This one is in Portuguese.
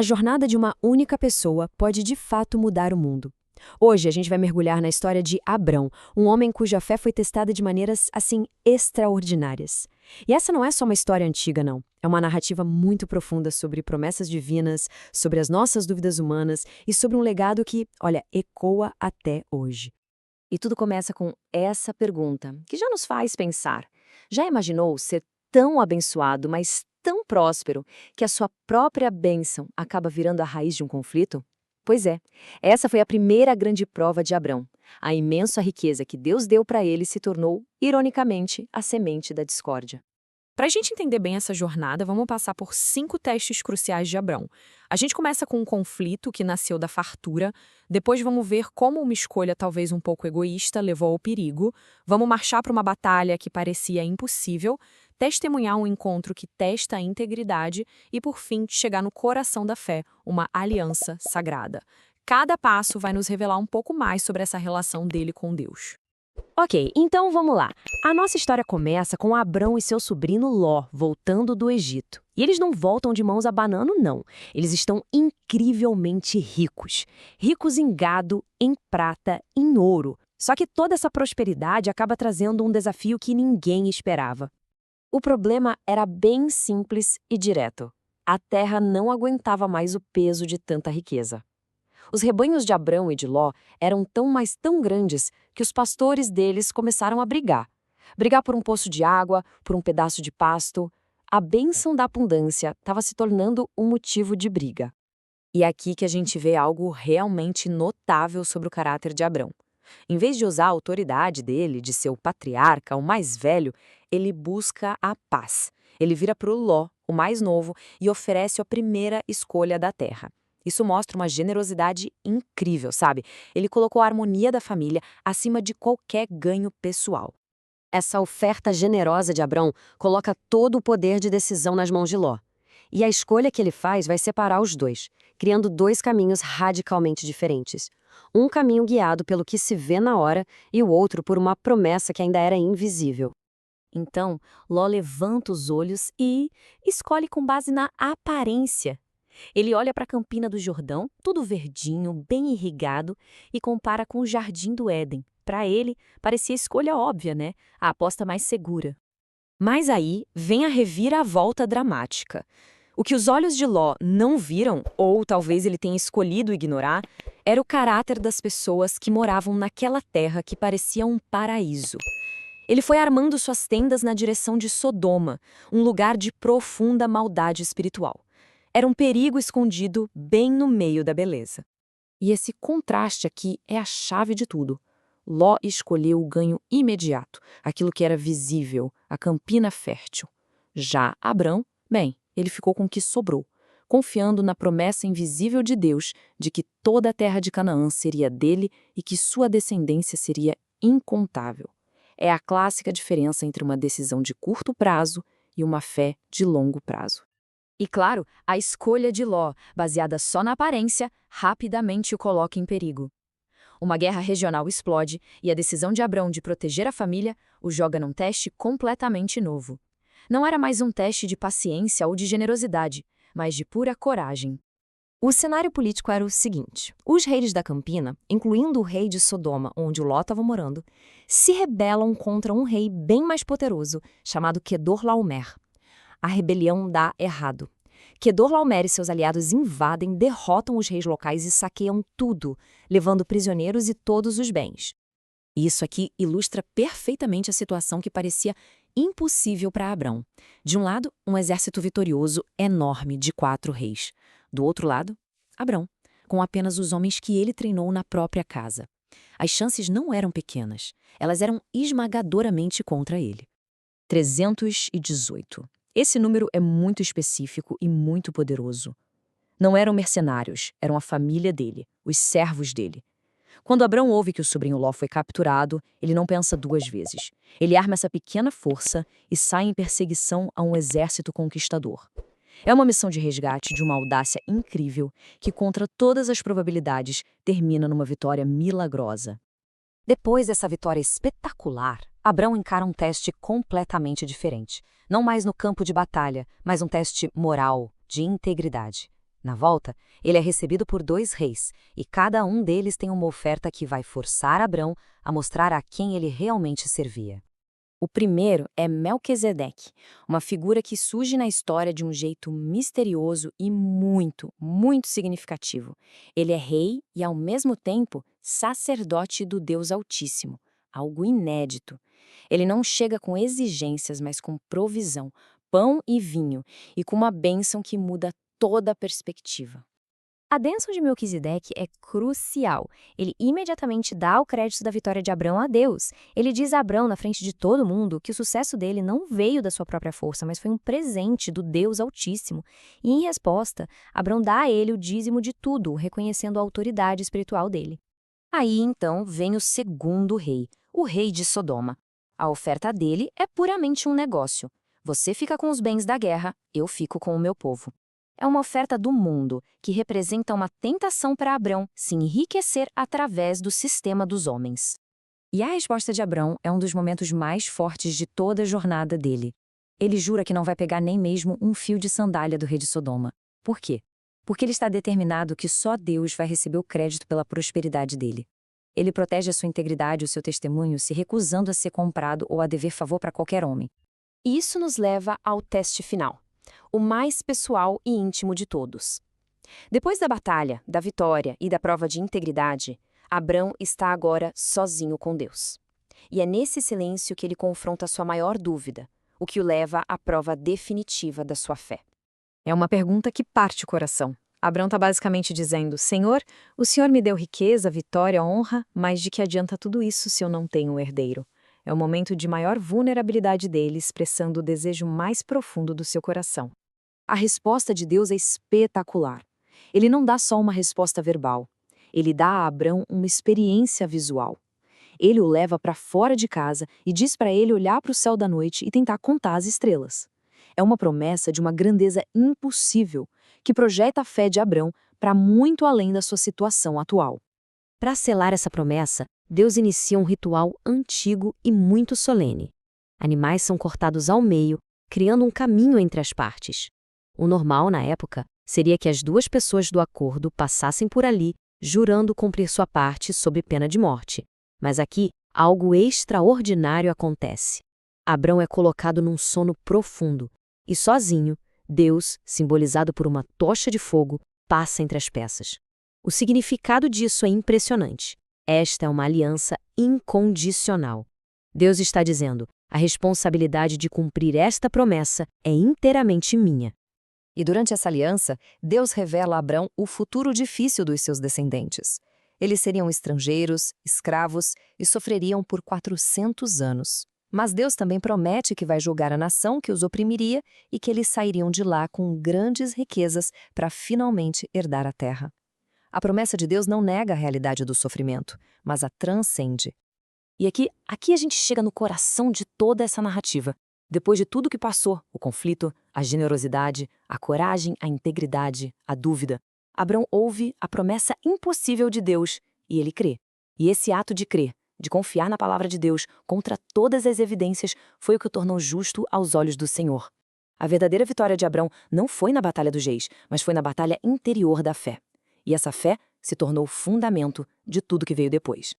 A jornada de uma única pessoa pode de fato mudar o mundo. Hoje a gente vai mergulhar na história de Abrão, um homem cuja fé foi testada de maneiras, assim, extraordinárias. E essa não é só uma história antiga, não. É uma narrativa muito profunda sobre promessas divinas, sobre as nossas dúvidas humanas e sobre um legado que, olha, ecoa até hoje. E tudo começa com essa pergunta, que já nos faz pensar. Já imaginou ser tão abençoado, mas tão próspero, que a sua própria bênção acaba virando a raiz de um conflito? Pois é, essa foi a primeira grande prova de Abrão. A imensa riqueza que Deus deu para ele se tornou, ironicamente, a semente da discórdia. Para a gente entender bem essa jornada, vamos passar por 5 testes cruciais de Abrão. A gente começa com um conflito que nasceu da fartura, depois vamos ver como uma escolha talvez um pouco egoísta levou ao perigo, vamos marchar para uma batalha que parecia impossível, testemunhar um encontro que testa a integridade e, por fim, chegar no coração da fé, uma aliança sagrada. Cada passo vai nos revelar um pouco mais sobre essa relação dele com Deus. Ok, então vamos lá. A nossa história começa com Abrão e seu sobrinho Ló voltando do Egito. E eles não voltam de mãos abanando, não. Eles estão incrivelmente ricos. Ricos em gado, em prata, em ouro. Só que toda essa prosperidade acaba trazendo um desafio que ninguém esperava. O problema era bem simples e direto. A terra não aguentava mais o peso de tanta riqueza. Os rebanhos de Abrão e de Ló eram tão grandes que os pastores deles começaram a brigar. Brigar por um poço de água, por um pedaço de pasto. A bênção da abundância estava se tornando um motivo de briga. E é aqui que a gente vê algo realmente notável sobre o caráter de Abrão. Em vez de usar a autoridade dele, de ser o patriarca, o mais velho, ele busca a paz. Ele vira para o Ló, o mais novo, e oferece a primeira escolha da terra. Isso mostra uma generosidade incrível, sabe? Ele colocou a harmonia da família acima de qualquer ganho pessoal. Essa oferta generosa de Abrão coloca todo o poder de decisão nas mãos de Ló. E a escolha que ele faz vai separar os dois, criando dois caminhos radicalmente diferentes. Um caminho guiado pelo que se vê na hora e o outro por uma promessa que ainda era invisível. Então, Ló levanta os olhos e escolhe com base na aparência. Ele olha para a campina do Jordão, tudo verdinho, bem irrigado, e compara com o Jardim do Éden. Para ele, parecia a escolha óbvia, né? A aposta mais segura. Mas aí vem a reviravolta dramática. O que os olhos de Ló não viram, ou talvez ele tenha escolhido ignorar, era o caráter das pessoas que moravam naquela terra que parecia um paraíso. Ele foi armando suas tendas na direção de Sodoma, um lugar de profunda maldade espiritual. Era um perigo escondido bem no meio da beleza. E esse contraste aqui é a chave de tudo. Ló escolheu o ganho imediato, aquilo que era visível, a campina fértil. Já Abrão, bem, ele ficou com o que sobrou, confiando na promessa invisível de Deus de que toda a terra de Canaã seria dele e que sua descendência seria incontável. É a clássica diferença entre uma decisão de curto prazo e uma fé de longo prazo. E claro, a escolha de Ló, baseada só na aparência, rapidamente o coloca em perigo. Uma guerra regional explode e a decisão de Abrão de proteger a família o joga num teste completamente novo. Não era mais um teste de paciência ou de generosidade, mas de pura coragem. O cenário político era o seguinte: os reis da Campina, incluindo o rei de Sodoma, onde o Ló estava morando, se rebelam contra um rei bem mais poderoso, chamado Quedorlaomer. A rebelião dá errado. Quedorlaomer e seus aliados invadem, derrotam os reis locais e saqueiam tudo, levando prisioneiros e todos os bens. Isso aqui ilustra perfeitamente a situação que parecia impossível para Abrão. De um lado, um exército vitorioso enorme de 4 reis. Do outro lado, Abrão, com apenas os homens que ele treinou na própria casa. As chances não eram pequenas, elas eram esmagadoramente contra ele. 318. Esse número é muito específico e muito poderoso. Não eram mercenários, eram a família dele, os servos dele. Quando Abrão ouve que o sobrinho Ló foi capturado, ele não pensa 2 vezes. Ele arma essa pequena força e sai em perseguição a um exército conquistador. É uma missão de resgate de uma audácia incrível que, contra todas as probabilidades, termina numa vitória milagrosa. Depois dessa vitória espetacular, Abrão encara um teste completamente diferente. Não mais no campo de batalha, mas um teste moral, de integridade. Na volta, ele é recebido por 2 reis, e cada um deles tem uma oferta que vai forçar Abrão a mostrar a quem ele realmente servia. O primeiro é Melquisedeque, uma figura que surge na história de um jeito misterioso e muito, muito significativo. Ele é rei e, ao mesmo tempo, sacerdote do Deus Altíssimo, algo inédito. Ele não chega com exigências, mas com provisão, pão e vinho, e com uma bênção que muda toda a perspectiva. A bênção de Melquisedeque é crucial. Ele imediatamente dá o crédito da vitória de Abrão a Deus. Ele diz a Abrão, na frente de todo mundo, que o sucesso dele não veio da sua própria força, mas foi um presente do Deus Altíssimo. E, em resposta, Abrão dá a ele o dízimo de tudo, reconhecendo a autoridade espiritual dele. Aí, então, vem o segundo rei, o rei de Sodoma. A oferta dele é puramente um negócio. Você fica com os bens da guerra, eu fico com o meu povo. É uma oferta do mundo, que representa uma tentação para Abrão se enriquecer através do sistema dos homens. E a resposta de Abrão é um dos momentos mais fortes de toda a jornada dele. Ele jura que não vai pegar nem mesmo um fio de sandália do rei de Sodoma. Por quê? Porque ele está determinado que só Deus vai receber o crédito pela prosperidade dele. Ele protege a sua integridade e o seu testemunho se recusando a ser comprado ou a dever favor para qualquer homem. E isso nos leva ao teste final, o mais pessoal e íntimo de todos. Depois da batalha, da vitória e da prova de integridade, Abrão está agora sozinho com Deus. E é nesse silêncio que ele confronta sua maior dúvida, o que o leva à prova definitiva da sua fé. É uma pergunta que parte o coração. Abrão está basicamente dizendo: Senhor, o Senhor me deu riqueza, vitória, honra, mas de que adianta tudo isso se eu não tenho um herdeiro? É o momento de maior vulnerabilidade dele, expressando o desejo mais profundo do seu coração. A resposta de Deus é espetacular. Ele não dá só uma resposta verbal. Ele dá a Abrão uma experiência visual. Ele o leva para fora de casa e diz para ele olhar para o céu da noite e tentar contar as estrelas. É uma promessa de uma grandeza impossível, que projeta a fé de Abrão para muito além da sua situação atual. Para selar essa promessa, Deus inicia um ritual antigo e muito solene. Animais são cortados ao meio, criando um caminho entre as partes. O normal, na época, seria que as 2 pessoas do acordo passassem por ali, jurando cumprir sua parte sob pena de morte. Mas aqui, algo extraordinário acontece. Abrão é colocado num sono profundo, e sozinho, Deus, simbolizado por uma tocha de fogo, passa entre as peças. O significado disso é impressionante. Esta é uma aliança incondicional. Deus está dizendo: a responsabilidade de cumprir esta promessa é inteiramente minha. E durante essa aliança, Deus revela a Abrão o futuro difícil dos seus descendentes. Eles seriam estrangeiros, escravos e sofreriam por 400 anos. Mas Deus também promete que vai julgar a nação que os oprimiria e que eles sairiam de lá com grandes riquezas para finalmente herdar a terra. A promessa de Deus não nega a realidade do sofrimento, mas a transcende. E aqui a gente chega no coração de toda essa narrativa. Depois de tudo que passou, o conflito, a generosidade, a coragem, a integridade, a dúvida, Abrão ouve a promessa impossível de Deus e ele crê. E esse ato de crer, de confiar na palavra de Deus contra todas as evidências, foi o que o tornou justo aos olhos do Senhor. A verdadeira vitória de Abrão não foi na batalha dos reis, mas foi na batalha interior da fé. E essa fé se tornou o fundamento de tudo que veio depois.